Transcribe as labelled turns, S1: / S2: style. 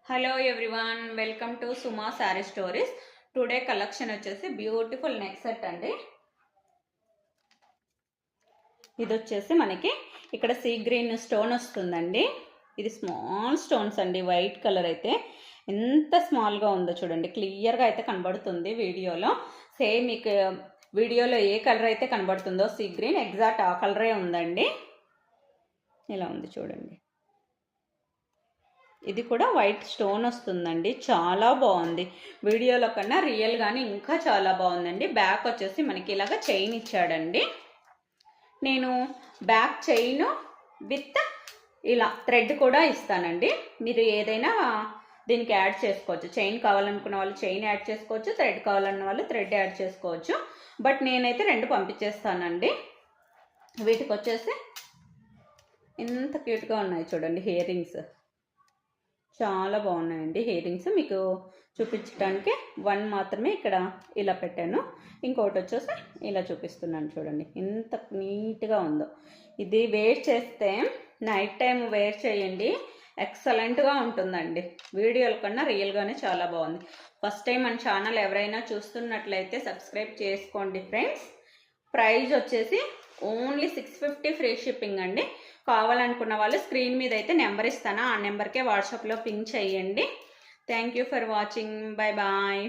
S1: Hello everyone, welcome to Suma sari stories. Today collection వచ్చేసి beautiful neck set అండి. ఇది వచ్చేసి మనకి ఇక్కడ సీ గ్రీన్ స్టోన్ వస్తుందండి. ఇది స్మాల్ స్టోన్స్ అండి, వైట్ కలర్ అయితే ఎంత స్మాల్గా ఉందో చూడండి, క్లియర్గా అయితే కనబడుతుంది వీడియోలో. సేమ్ మీకు వీడియోలో ఏ కలర్ అయితే కనబడుతుందో సీ గ్రీన్, ఎగ్జాక్ట్ ఆ కలరే ఉందండి. ఇలా ఉంది చూడండి. ఇది కూడా వైట్ స్టోన్ వస్తుందండి, చాలా బాగుంది. వీడియోలో కన్నా రియల్గానే ఇంకా చాలా బాగుందండి. బ్యాక్ వచ్చేసి మనకి ఇలాగ చైన్ ఇచ్చాడండి. నేను బ్యాక్ చైన్ విత్ ఇలా థ్రెడ్ కూడా ఇస్తానండి. మీరు ఏదైనా దీనికి యాడ్ చేసుకోవచ్చు. చైన్ కావాలనుకున్న వాళ్ళు చైన్ యాడ్ చేసుకోవచ్చు, థ్రెడ్ కావాలన్న వాళ్ళు థ్రెడ్ యాడ్ చేసుకోవచ్చు. బట్ నేనైతే రెండు పంపించేస్తానండి. వీటికి వచ్చేసి ఎంత క్యూట్గా ఉన్నాయి చూడండి, ఇయర్ రింగ్స్ చాలా బాగున్నాయండి. ఇయర్ రింగ్స్ మీకు చూపించడానికి వన్ మాత్రమే ఇక్కడ ఇలా పెట్టాను, ఇంకోటి వచ్చేసి ఇలా చూపిస్తున్నాను చూడండి, ఎంత నీట్గా ఉందో. ఇది వేర్ చేస్తే నైట్ టైం వేర్ చేయండి, ఎక్సలెంట్గా ఉంటుందండి. వీడియోల కన్నా రియల్గానే చాలా బాగుంది. ఫస్ట్ టైం మన ఛానల్ ఎవరైనా చూస్తున్నట్లయితే సబ్స్క్రైబ్ చేసుకోండి ఫ్రెండ్స్. ప్రైస్ వచ్చేసి ఓన్లీ 650 ఫ్రీ షిప్పింగ్ అండి. కావాలనుకున్న వాళ్ళు స్క్రీన్ మీద అయితే నెంబర్ ఇస్తాను, ఆ నెంబర్కే వాట్సాప్లో పింక్ చేయండి. Thank you for watching. Bye bye.